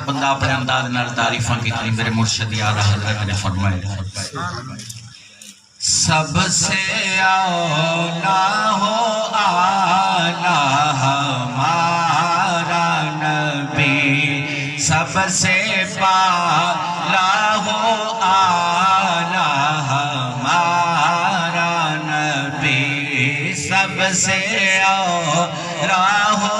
بندہ اپنے انداز نال تعریفاں کی تھی میرے مرشد یار حضرت نے فرمائے سب سے اولا ہو آلہ ہمارا نبی سب سے بالا ہو آلہ ہمارا نبی سب سے اولا ہو